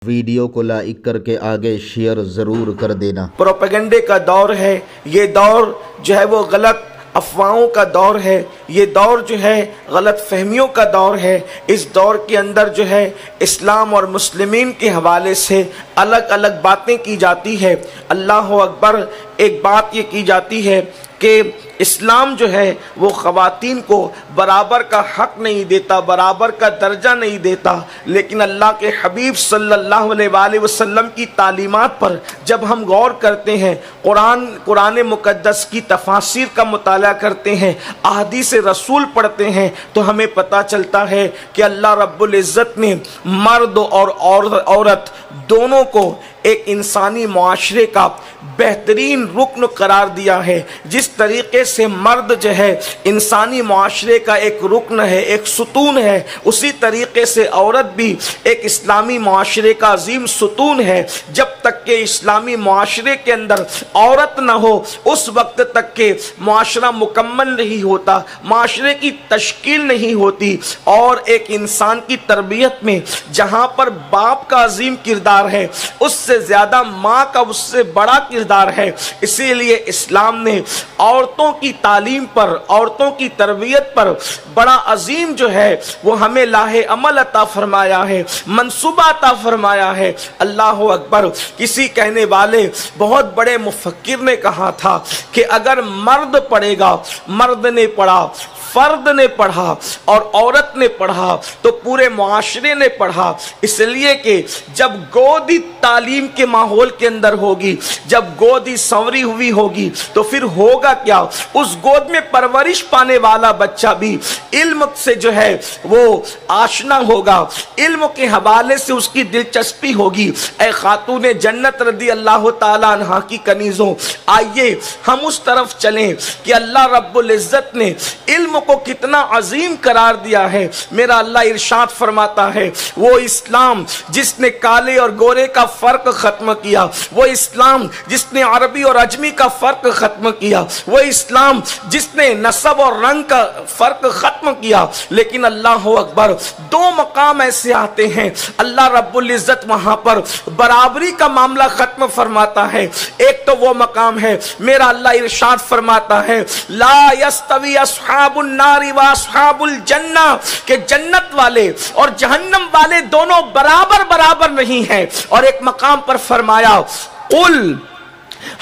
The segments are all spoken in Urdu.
ویڈیو کو لائک کر کے آگے شیئر ضرور کر دینا۔ پروپیگنڈے کا دور ہے، یہ دور جو ہے وہ غلط افواہوں کا دور ہے، یہ دور جو ہے غلط فہمیوں کا دور ہے۔ اس دور کے اندر جو ہے اسلام اور مسلمین کے حوالے سے الگ الگ باتیں کی جاتی ہے۔ اللہ اکبر، ایک بات یہ کی جاتی ہے کہ اسلام جو ہے وہ خواتین کو برابر کا حق نہیں دیتا، برابر کا درجہ نہیں دیتا، لیکن اللہ کے حبیب صلی اللہ علیہ وآلہ وسلم کی تعلیمات پر جب ہم غور کرتے ہیں، قرآن مقدس کی تفاسیر کا مطالعہ کرتے ہیں، احادیث رسول پڑھتے ہیں، تو ہمیں پتہ چلتا ہے کہ اللہ رب العزت نے مرد اور عورت دونوں کو ایک انسانی معاشرے کا بہترین رکن قرار دیا ہے۔ جس طریقے سے مرد جو ہے انسانی معاشرے کا ایک رکن ہے، ایک ستون ہے، اسی طریقے سے عورت بھی ایک اسلامی معاشرے کا عظیم ستون ہے۔ جب تک کہ اسلامی معاشرے کے اندر عورت نہ ہو، اس وقت تک کہ معاشرہ مکمل نہیں ہوتا، معاشرے کی تشکیل نہیں ہوتی۔ اور ایک انسان کی تربیت میں جہاں پر باپ کا عظیم کردار ہے، اس سے زیادہ ماں کا اس سے بڑا کردار ہے۔ اسی لیے اسلام نے عورتوں کی تعلیم پر، عورتوں کی تربیت پر بڑا عظیم جو ہے وہ ہمیں لاہ عمل عطا فرمایا ہے، منصوبہ عطا فرمایا ہے۔ اللہ اکبر، کسی کہنے والے بہت بڑے مفکر نے کہا تھا کہ اگر مرد پڑھے گا، مرد نے پڑھا، فرد نے پڑھا اور عورت نے پڑھا تو پورے معاشرے نے پڑھا۔ اس لیے کہ جب گودی تعلیم کے ماحول کے اندر ہوگی، جب گودی سنوری ہوئی ہوگی، تو پھر ہوگا کیا؟ اس گود میں پرورش پانے والا بچہ بھی علم سے جو ہے وہ آشنا ہوگا، علم کے حوالے سے اس کی دلچسپی ہوگی۔ اے خاتون جنت رضی اللہ تعالیٰ عنہ کی کنیزوں، آئیے ہم اس طرف چلیں کہ اللہ رب العزت نے علم کو کتنا عظیم قرار دیا ہے۔ میرا اللہ ارشاد فرماتا ہے، وہ اسلام جس نے کالے اور گورے کا فرق ختم کیا، وہ اسلام جس نے عربی اور عجمی کا فرق ختم کیا، وہ اسلام جس نے نسب اور رنگ کا فرق ختم کیا۔ لیکن اللہ اکبر، دو مقام ایسے آتے ہیں اللہ رب العزت وہاں پر برابری کا معاملہ ختم فرماتا ہے۔ ایک تو وہ مقام ہے، میرا اللہ ارشاد فرماتا ہے، لا یستوی اصحاب النار و اصحاب الجنہ، کہ جنت والے اور جہنم والے دونوں برابر نہیں ہیں۔ اور ایک مقام پر فرمایا، قل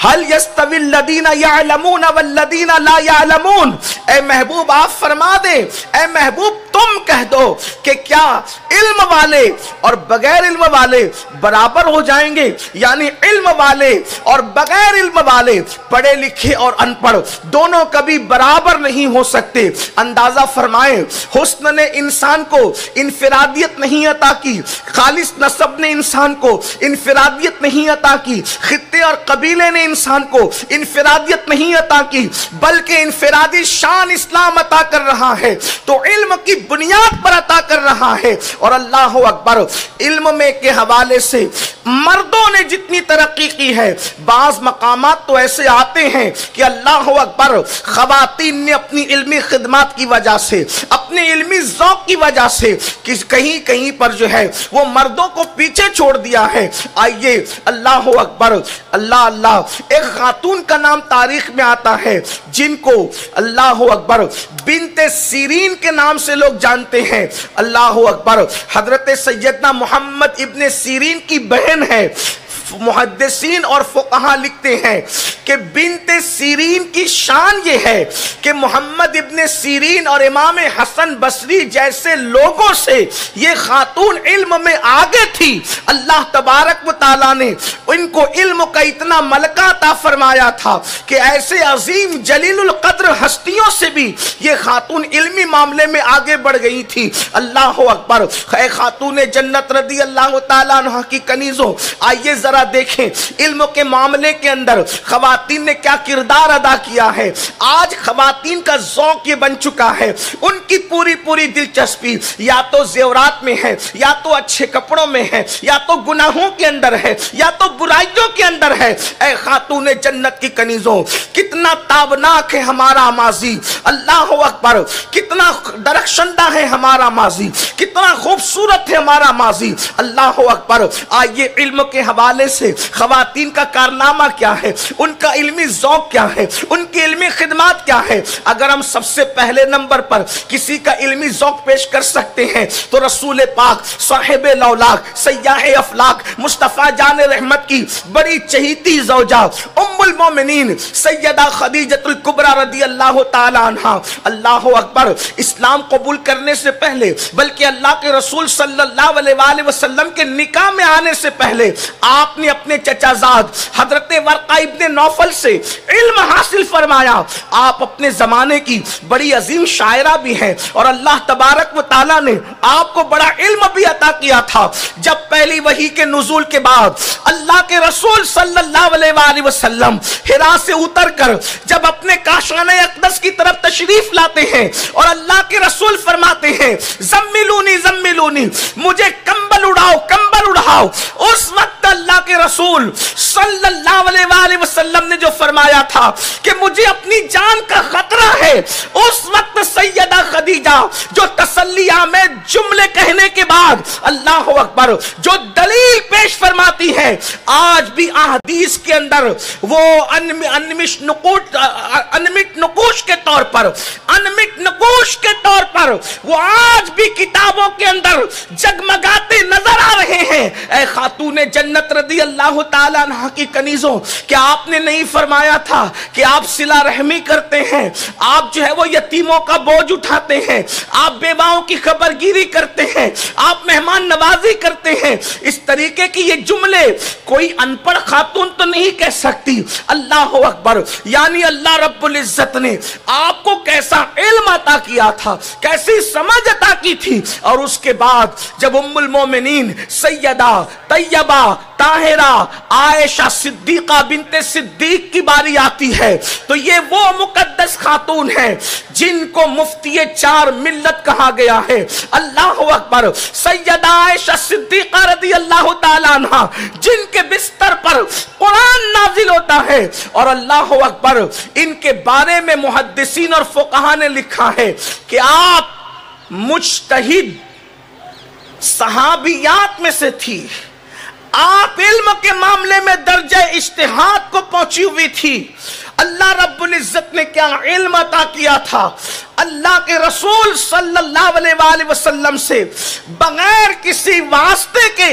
هل يستوي الذين يعلمون والذين لا يعلمون، اے محبوب آپ فرما دے، اے محبوب تم کہہ دو کہ کیا علم والے اور بغیر علم والے برابر ہو جائیں گے؟ یعنی علم والے اور بغیر علم والے، پڑھے لکھے اور ان پڑھ دونوں کبھی برابر نہیں ہو سکتے۔ اندازہ فرمائیں، حسن نے انسان کو انفرادیت نہیں عطا کی، خالص نسب نے انسان کو انفرادیت نہیں عطا کی، خطے اور قبیلے نے انسان کو انفرادیت نہیں عطا کی، بلکہ انفرادی شان اسلام عطا کر رہا ہے، تو علم کی بنیاد پر عطا کر رہا ہے۔ اور اللہ اکبر، علم میں کے حوالے سے مردوں نے جتنی ترقی کی ہے، بعض مقامات تو ایسے آتے ہیں کہ اللہ اکبر، خواتین نے اپنی علمی خدمات کی وجہ سے، اپنے علمی ذوق کی وجہ سے کہیں پر جو ہے وہ مردوں کو پیچھے چھوڑ دیا ہے۔ آئیے اللہ اکبر، اللہ، ایک خاتون کا نام تاریخ میں آتا ہے جن کو اللہ اکبر بنت سیرین کے نام سے لوگ جانتے ہیں۔ اللہ اکبر، حضرت سیدنا محمد ابن سیرین کی بہن ہے۔ محدثین اور فقہاء لکھتے ہیں کہ بنت سیرین کی شان یہ ہے کہ محمد ابن سیرین اور امام حسن بصری جیسے لوگوں سے یہ خاتون علم میں آگے تھی۔ اللہ تبارک و تعالیٰ نے ان کو علم کا اتنا ملکہ عطا فرمایا تھا کہ ایسے عظیم جلیل القدر ہستیوں سے بھی یہ خاتون علمی معاملے میں آگے بڑھ گئی تھی۔ اللہ اکبر، اے خاتون جنت رضی اللہ تعالیٰ عنہ کی کنیزوں، آئیے ذرا ذرا دیکھیں علم کے معاملے کے اندر خواتین نے کیا کردار ادا کیا ہے۔ آج خواتین کا ذوق یہ بن چکا ہے، ان کی پوری دلچسپی یا تو زیورات میں ہے، یا تو اچھے کپڑوں میں ہے، یا تو گناہوں کے اندر ہے، یا تو برائیوں کے اندر ہے۔ اے خاتون جنت کی کنیزوں، کتنا تابناک ہے ہمارا ماضی، اللہ اکبر، کتنا درخشندہ ہے ہمارا ماضی، کتنا خوبصورت ہے ہمارا ماضی، اللہ اکبر۔ آئیے علم کے حوالے سے خواتین کا کارنامہ کیا ہے، ان کا علمی ذوق کیا ہے، ان کی علمی خدمات کیا ہے۔ اگر ہم سب سے پہلے نمبر پر کسی کا علمی ذوق پیش کر سکتے ہیں تو رسول پاک صاحب لولاک سیاح افلاک مصطفیٰ جان رحمت کی بڑی چہیتی زوجہ ام المومنین سیدہ خدیجۃ الکبریٰ رضی اللہ تعالی عنہ، اللہ اکبر، اسلام قبول کرنے سے پہلے بلکہ اللہ کے رسول صلی اللہ علیہ وآلہ وسلم کے نکاح میں آنے سے پہلے آپ نے اپنے چچا زاد حضرت ورقہ ابن نوفل سے علم حاصل فرمایا۔ آپ اپنے زمانے کی بڑی عظیم شاعرہ بھی ہیں اور اللہ تبارک و تعالیٰ نے آپ کو بڑا علم بھی عطا کیا تھا۔ جب پہلی وحی کے نزول کے بعد اللہ کے رسول صلی اللہ علیہ وآلہ وسلم حرا سے اتر کر جب اپنے کاشانہ اقدس کی طرف تشریف لاتے ہیں اور اللہ کے رسول فرماتے ہیں زملونی زملونی، مجھے کمبل اڑاؤ کمبل اڑاؤ، اس وقت اللہ کے رسول صلی اللہ علیہ وآلہ وسلم نے جو فرمایا تھا کہ مجھے اپنی جان کا خطرہ ہے، اس وقت سیدہ خدیجہ جو تسلیہ میں جملے کہنے کے بعد اللہ اکبر جو دلیل پیش فرماتی ہے، آج بھی احادیث کے اندر وہ انمٹ نقوش کے طور پر وہ آج بھی کتابوں کے اندر جگمگاتے نظر آ رہے ہیں۔ اے خاتون جنت رضی اللہ تعالیٰ عنہ کی کنیزوں، کیا آپ نے نہیں فرمایا تھا کہ آپ صلہ رحمی کرتے ہیں، آپ جو ہے وہ یتیموں کا بوجھ اٹھاتے ہیں، آپ بیواؤں کی خبرگیری کرتے ہیں، آپ مہمان نوازی کرتے ہیں؟ اس طریقے کی یہ جملے کوئی ان پڑھ خاتون تو نہیں کہہ سکتی۔ اللہ اکبر، یعنی اللہ رب العزت نے آپ کو کیسا علم عطا کیا تھا، کیسی سمجھ عطا کی تھی۔ اور اس کے بعد جب ام المومنین سیدہ طیبہ طاہرہ عائشہ صدیقہ بنت صدیق کی باری آتی ہے تو یہ وہ مقدس خاتون ہیں جن کو مفتی چار ملت کہا گیا ہے۔ اللہ اکبر، سیدہ عائشہ صدیقہ رضی اللہ تعالی عنہ جن کے بستر پر قرآن نازل ہوتا ہے، اور اللہ اکبر ان کے بارے میں محدثین اور فقہاء نے لکھا ہے کہ آپ مجتہد صحابیات میں سے تھی، آپ علم کے معاملے میں درجہ اجتہاد کو پہنچی ہوئی تھی۔ اللہ رب العزت نے کیا علم عطا کیا تھا، اللہ کے رسول صلی اللہ علیہ وآلہ وسلم سے بغیر کسی واسطے کے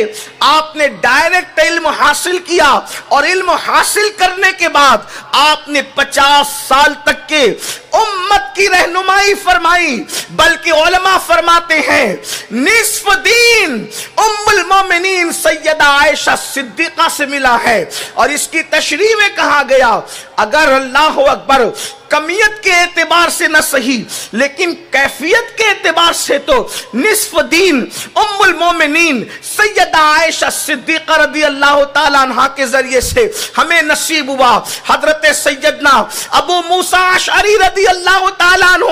آپ نے ڈائریکٹ علم حاصل کیا، اور علم حاصل کرنے کے بعد آپ نے 50 سال تک کے امت کی رہنمائی فرمائی۔ بلکہ علماء فرماتے ہیں نصف دین ام المومنین سیدہ عائشہ صدیقہ سے ملا ہے، اور اس کی تشریح میں کہا گیا اگر اللہ اکبر کمیت کے اعتبار سے نہ صحیح لیکن کیفیت کے اعتبار سے تو نصف دین ام المومنین سیدہ عائشہ صدیقہ رضی اللہ تعالیٰ عنہ کے ذریعے سے ہمیں نصیب ہوا۔ حضرت سیدنا ابو موسیٰ اشعری رضی اللہ تعالیٰ عنہ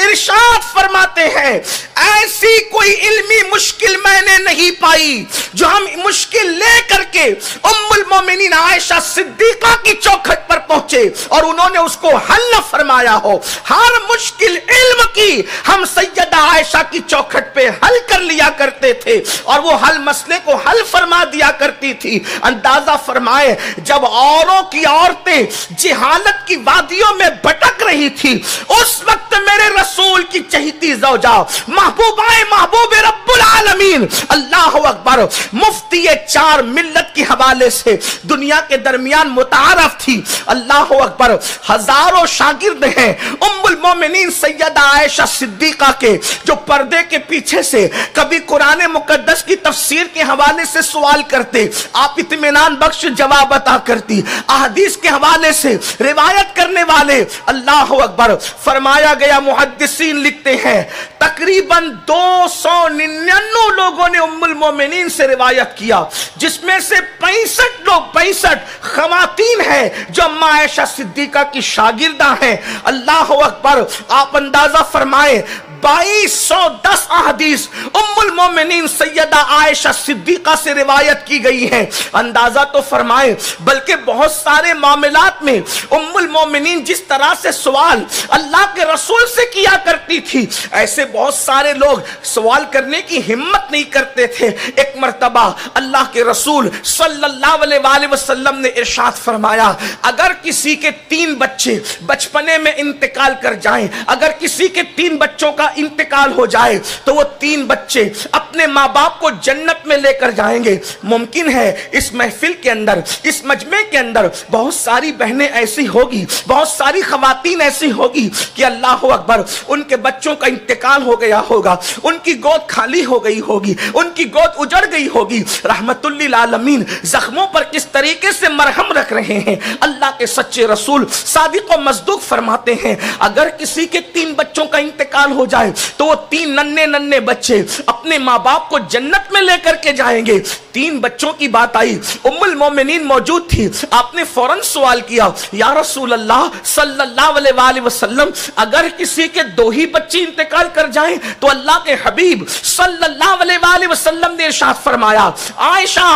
ارشاد فرماتے ہیں ایسی کوئی علمی مشکل میں نے نہیں پائی جو ہم مشکل لے کر کے ام المومنین عائشہ صدیقہ کی چوکھٹ پر پہنچے اور انہوں نے اس کو حل نہ فرمایا ہو۔ ہر مشکل علم کی ہم سیدہ عائشہ کی چوکھٹ پہ حل کر لیا کرتے تھے اور وہ حل مسئلے کو حل فرما دیا کرتی تھی۔ اندازہ فرمائے جب اوروں کی عورتیں جہالت کی وادیوں میں بھٹک رہی تھی اس وقت میرے رسول کی چہیتی زوجہ محبوب رب العالمین اللہ اکبر مفتی چار ملت کے حوالے سے دنیا کے درمیان متعارف تھی۔ اللہ اکبر، ہزاروں شاگرد ہیں ام المومنین سیدہ عائشہ صدیقہ کے جو پردے کے پیچھے سے کبھی قرآن مقدس کی تفسیر کے حوالے سے سوال کرتے، آپ اطمینان بخش جواب عطا کرتی، احادیث کے حوالے سے روایت کرنے والے۔ اللہ اکبر، فرمایا گیا محدثین لکھتے ہیں تقریباً 299 لوگوں نے ام المومنین سے روایت کیا، جس میں سے 65 62 خواتین ہیں جو اماں عائشہ صدیقہ کی شاگردہ ہیں. اللہ اکبر. آپ اندازہ فرمائیں 2210 احادیث ام المومنین سیدہ عائشہ صدیقہ سے روایت کی گئی ہیں. اندازہ تو فرمائیں. بلکہ بہت سارے معاملات میں ام المومنین جس طرح سے سوال اللہ کے رسول سے کیا کرتی تھی، ایسے بہت سارے لوگ سوال کرنے کی ہمت نہیں کرتے تھے. ایک مرتبہ اللہ کے رسول صلی اللہ علیہ وآلہ وسلم نے ارشاد فرمایا، اگر کسی کے 3 بچے بچپنے میں انتقال کر جائیں، اگر کسی کے 3 بچوں کا انتقال ہو جائے تو وہ 3 بچے اپنے ماں باپ کو جنت میں لے کر جائیں گے. ممکن ہے اس محفل کے اندر، اس مجمع کے اندر بہت ساری بہنیں ایسی ہوگی، بہت ساری خواتین ایسی ہوگی کہ اللہ اکبر ان کے بچوں کا انتقال ہو گیا ہوگا، ان کی گود خالی ہو گئی ہوگی، ان کی گود اجڑ گئی ہوگی. رحمت للعالمین زخموں پر کس طریقے سے مرہم رکھ رہے ہیں. اللہ کے سچے رسول صادق و مصدوق فرماتے ہیں اگر کسی کے 3 بچوں کا انتقال ہو جائے تو وہ 3 ننھے بچے اپنے ماں باپ کو جنت میں لے کر کے جائیں گے. 3 بچوں کی بات آئی، ام المومنین موجود تھی. آپ نے فوراً سوال کیا، یا رسول اللہ صلی اللہ علیہ وآلہ وسلم اگر کسی کے 2 ہی بچے انتقال کر جائیں تو اللہ کے حبیب صلی اللہ علیہ وآلہ وسلم نے ارشاد فرمایا، عائشہ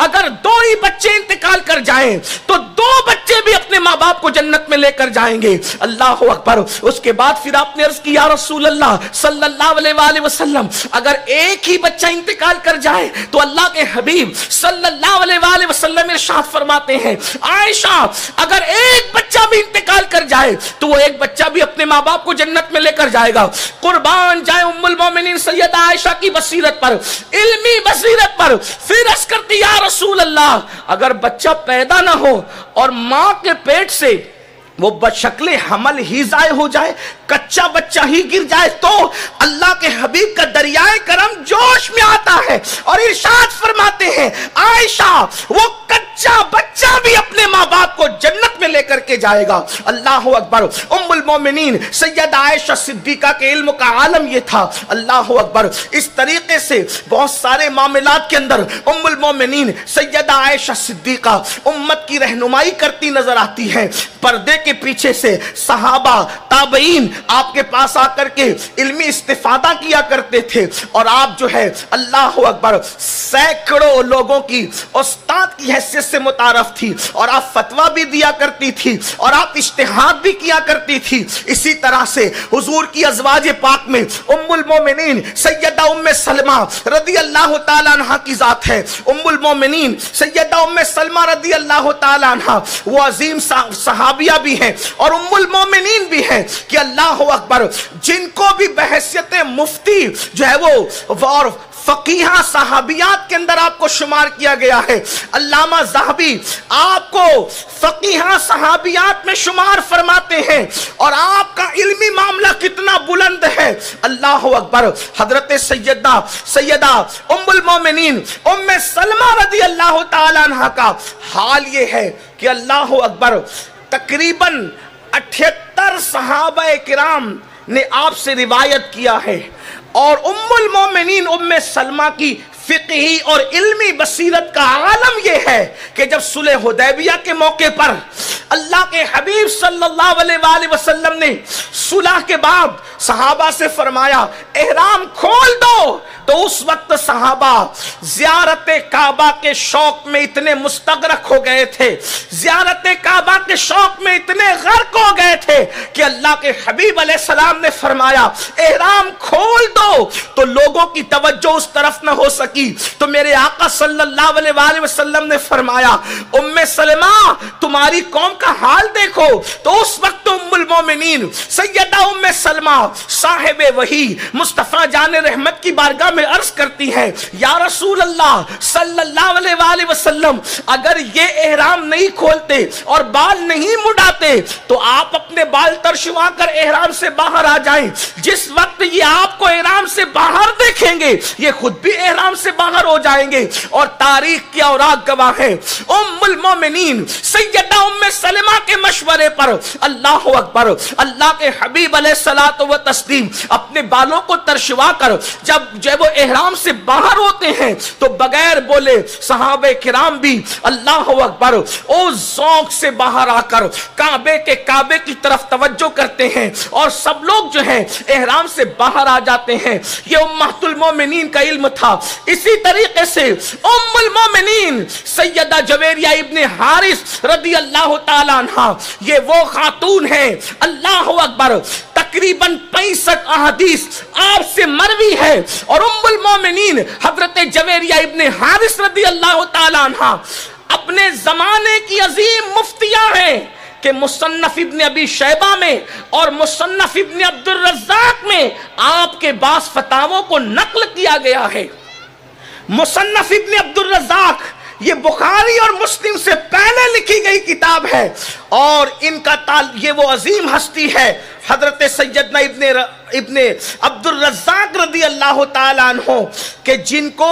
اگر 2 ہی بچے انتقال کر جائیں تو 2 بچے بھی اپنے ماں باپ کو جنت میں لے کر جائیں گے. اللہ اکبر. اس کے بعد پھر آپ نے عرض کیا، رسول اللہ صلی اللہ علیہ وآلہ وسلم اگر 1 ہی بچہ انتقال کر جائے تو اللہ کے حبیب صلی اللہ علیہ وآلہ وسلم ارشاد فرماتے ہیں، عائشہ اگر 1 بچہ بھی انتقال کر جائے تو وہ 1 بچہ بھی اپنے ماں باپ کو جنت میں لے کر جائے گا. قربان جائے ام المومنین سیدہ عائشہ کی بصیرت پر، علمی بصیرت پر. پھر عرض کرتی، یا رسول اللہ اگر بچہ پیدا نہ ہو اور ماں کے پیٹ سے وہ بشکل حمل ہی ضائع ہو جائے، کچا بچہ ہی گر جائے، تو اللہ کے حبیب کا دریائے کرم جوش میں آتا ہے اور ارشاد فرماتے ہیں، عائشہ وہ کچا بچہ بھی اپنے ماں باپ کو جنت میں لے کر کے جائے گا. اللہ اکبر. ام المومنین سیدہ عائشہ صدیقہ کے علم کا عالم یہ تھا. اللہ اکبر. اس طریقے سے بہت سارے معاملات کے اندر ام المومنین سیدہ عائشہ صدیقہ امت کی رہنمائی کرتی نظر آتی ہے. پردے کے پیچھے سے صحابہ تابعین آپ کے پاس آ کر کے علمی استفادہ کیا کرتے تھے اور آپ جو ہے اللہ اکبر سینکڑوں لوگوں کی استاد کی حیثیت سے متعارف تھی اور آپ فتویٰ بھی دیا کرتی تھی اور آپ اجتہاد بھی کیا کرتی تھی. اسی طرح سے حضور کی ازواج پاک میں ام المومنین سیدہ ام سلمہ رضی اللہ تعالیٰ عنہ کی ذات ہے. ام المومنین سیدہ ام سلمہ رضی اللہ تعالیٰ عنہ وہ عظیم صحابیہ بھی ہیں اور ام المومنین بھی ہیں کہ اللہ اکبر جن کو بھی بحیثیت مفتی جو ہے وہ فقیہ صحابیات کے اندر آپ کو شمار کیا گیا ہے. علامہ ذہبی آپ کو فقیہ صحابیات میں شمار فرماتے ہیں اور آپ کا علمی معاملہ کتنا بلند ہے. اللہ اکبر. حضرت سیدہ ام المومنین ام سلمہ رضی اللہ تعالیٰ عنہ کا حال یہ ہے کہ اللہ اکبر تقریباً 78 صحابہ کرام نے آپ سے روایت کیا ہے اور ام المومنین ام سلمہ کی فقہی اور علمی بصیرت کا عالم یہ ہے کہ جب صلح حدیبیہ کے موقع پر اللہ کے حبیب صلی اللہ علیہ وآلہ وسلم نے صلح کے بعد صحابہ سے فرمایا احرام کھول دو، تو اس وقت صحابہ زیارت کعبہ کے شوق میں اتنے مستغرق ہو گئے تھے، زیارت کعبہ کے شوق میں اتنے غرق ہو گئے تھے کہ اللہ کے حبیب علیہ السلام نے فرمایا احرام کھول دو، تو لوگوں کی توجہ اس طرف نہ ہو سکی تو میرے آقا صلی اللہ علیہ وآلہ وسلم نے فرمایا ام سلمہ تمہاری قوم کا حال دیکھو. تو اس وقت ام المومنین سیدہ ام سلمہ صاحب وحی مصطفیٰ جان رحمت کی بارگاہ میں عرض کرتی ہے یا رسول اللہ صلی اللہ علیہ وآلہ وسلم اگر یہ احرام نہیں کھولتے اور بال نہیں مڈاتے تو آپ اپنے بال ترشوا کر احرام سے باہر آ جائیں. جس وقت یہ آپ کو احرام سے باہر دیکھیں گے یہ خود بھی احرام سے باہر ہو جائیں گے. اور تاریخ کی اوراق گواہ ہے ام المومنین سیدہ ام سلمہ کے مشورے پر اللہ اکبر اللہ کے حبیب علیہ الصلوۃ والتسلیم اپنے بالوں کو ترشوا کر جب جب وہ احرام سے باہر ہوتے ہیں تو بغیر بولے صحابہ کرام بھی اللہ اکبر او ذوق سے باہر آ کر کعبے کی طرف توجہ کرتے ہیں اور سب لوگ جو ہیں احرام سے باہر آ جاتے ہیں. یہ امہات المومنین کا علم تھا. اسی طریقے سے ام المومنین سیدہ جویریہ ابن حارث رضی اللہ تعالی عنہ یہ وہ خاتون ہیں اللہ اکبر تقریباً 65 احادیث آپ سے مروی ہے اور ام المومنین حضرت جویریہ ابن حارث رضی اللہ تعالی عنہ اپنے زمانے کی عظیم مفتیہ ہیں کہ مصنف ابن ابی شیبہ میں اور مصنف ابن عبد الرزاق میں آپ کے بعض فتاووں کو نقل کیا گیا ہے. مصنف ابن عبد الرزاق یہ بخاری اور مسلم سے پہلے لکھی گئی کتاب ہے اور ان کا یہ وہ عظیم ہستی ہے حضرت سیدنا ابن عبد الرزاق رضی اللہ تعالیٰ عنہ کہ جن کو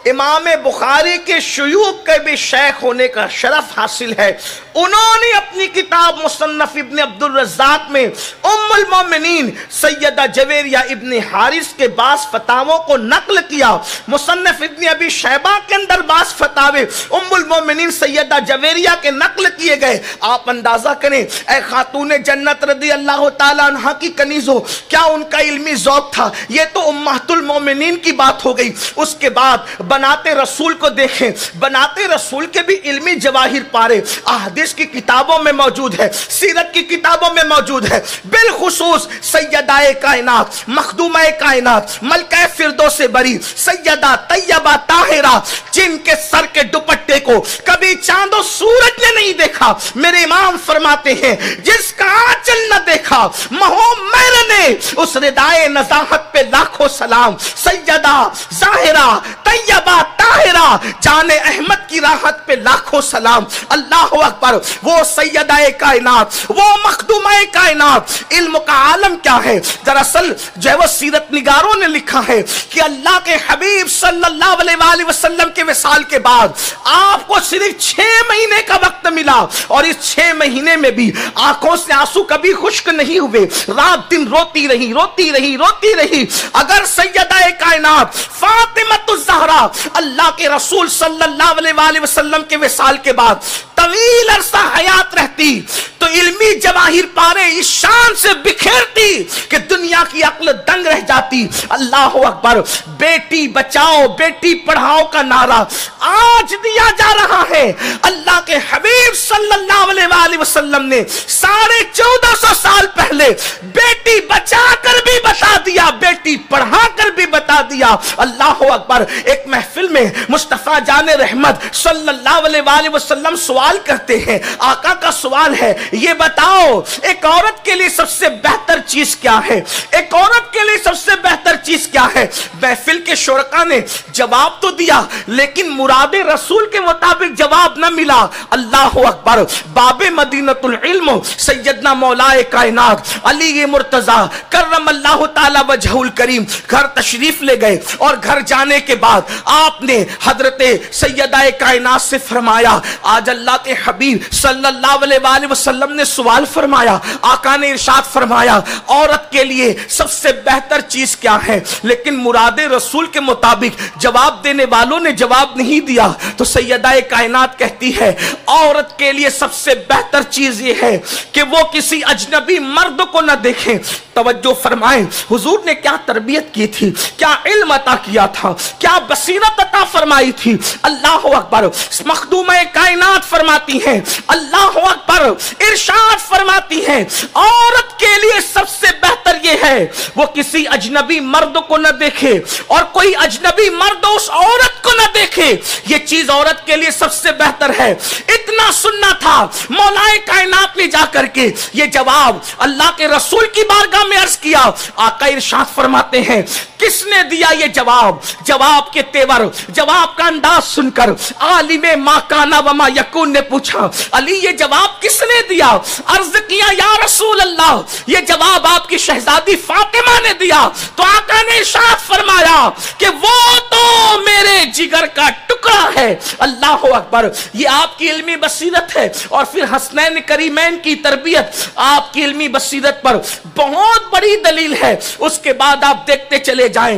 امام بخاری کے شیوخ کے بھی شیخ ہونے کا شرف حاصل ہے. انہوں نے اپنی کتاب مصنف ابن عبد الرزاق میں ام المومنین سیدہ جویریہ ابن حارث کے بعض فتاووں کو نقل کیا. مصنف ابن ابی شیبہ کے اندر بعض فتاوے ام المومنین سیدہ جویریہ کے نقل کیے گئے. آپ اندازہ کریں اے خاتون جنت رضی اللہ تعالیٰ عنہ کی کنیزوں کیا ان کا علمی ذوق تھا. یہ تو امہات المومنین کی بات ہو گئی. اس کے بعد بناتے رسول کو دیکھیں. بناتے رسول کے بھی علمی جواہر پارے احادیث کی کتابوں میں موجود ہے, سیرت کی کتابوں میں موجود ہے. بالخصوص سیدہ کائنات مخدومہ کائنات ملکہ فردوس بری سیدہ طیبہ طاہرہ جن کے سر کے دوپٹے کو کبھی چاند و سورج نے نہیں دیکھا. میرے امام فرماتے ہیں جس کا آنچل نہ دیکھا مہو میر نے اس ردائے نزاہت پہ لاکھوں سلام. سیدہ ظاہرہ طیبہ طاہرہ جان احمد کی راحت پہ لاکھوں سلام. اللہ اکبر. وہ سیدہ کائنات وہ مخدومہ کائنات علم کا عالم کیا ہے. دراصل جو ہے وہ سیرت نگاروں نے لکھا ہے کہ اللہ کے حبیب صلی اللہ علیہ وسلم کے وصال کے بعد آپ کو صرف 6 مہینے کا وقت ملا اور اس 6 مہینے میں بھی آنکھوں سے آنسو کبھی خشک نہیں ہوئے. رات دن روتی رہی. اگر سیدہ کائنات فاطمہ الزہرا اللہ کے رسول صلی اللہ علیہ وسلم کے وصال کے بعد طویل عرصہ حیات رہتی تو علمی جواہر پارے اس شان سے بکھیرتی کہ دنیا کی عقل دنگ رہ جاتی. اللہ اکبر. بیٹی بچاؤ بیٹی پڑھاؤ کا نعرہ آج دیا جا رہا ہے. اللہ کے حبیب صلی اللہ علیہ وسلم نے 1450 سال پہلے بیٹی بچا کر بھی بتا دیا بیٹی پڑھا کر بھی بتا دیا. اللہ اکبر. ایک محفل میں مصطفیٰ جان رحمت صلی اللہ علیہ وسلم سوال کرتے ہیں. آقا کا سوال ہے یہ بتاؤ ایک عورت کے لیے سب سے بہتر چیز کیا ہے. ایک عورت کے لیے سب سے بہتر چیز کیا ہے. محفل کے شرکا نے جواب تو دیا لیکن مراد رسول کے مطابق جواب نہ ملا. اللہ اکبر. باب مدینۃ العلم سیدنا مولائے کائنات علی مرتضیٰ کرم اللہ تعالی وجہہ الکریم گھر تشریف لے گئے اور گھر جانے کے بعد آپ نے حضرت سیدہ کائنات سے فرمایا. آج اللہ کے حبیب صلی اللہ علیہ وسلم نے سوال فرمایا. آقا نے ارشاد فرمایا عورت کے لیے سب سے بہتر چیز کیا ہے. لیکن مراد رسول کے مطابق جواب دینے والوں نے جواب نہیں دیا تو سیدہ کائنات کہتی ہے عورت کے لیے سب سے بہتر چیز یہ ہے کہ وہ کسی اجنبی مرد کو نہ دیکھیں. توجہ فرمائیں حضور نے کیا تربیت کی تھی, کیا علم عطا کیا تھا, کیا بصیرت عطا فرمائی تھی. اللہ اکبر. مخدومہ کائنات فرماتی ہیں اللہ اکبر ارشاد فرماتی ہیں عورت کے لیے سب سے بہتر یہ ہے وہ کسی اجنبی مرد کو نہ دیکھے اور کوئی اجنبی مرد اس عورت کو نہ دیکھے. یہ چیز عورت کے لیے سب سے بہتر ہے. اتنا سننا تھا مولائے کائنات نے جا کر کے یہ جواب اللہ کے رسول کی بارگاہ میں عرض کیا. آقا ارشاد فرماتے ہیں کس نے دیا یہ جواب. جواب کے تیور جواب کا انداز سن کر عالم ما کانا وما یکون نے پوچھا علی یہ جواب کس نے دیا. عرض کیا یا رسول اللہ یہ جواب آپ کی شہزادی فاطمہ نے دیا. تو آقا نے ارشاد فرمایا کہ وہ تو میرے جگر کا ٹکڑا ہے. اللہ اکبر. یہ آپ کی علمی بصیرت ہے اور پھر حسنین کریمین کی تربیت آپ کی علمی بصیرت پر بہت بڑی دلیل ہے. اس کے بعد آپ دیکھتے چلے جائیں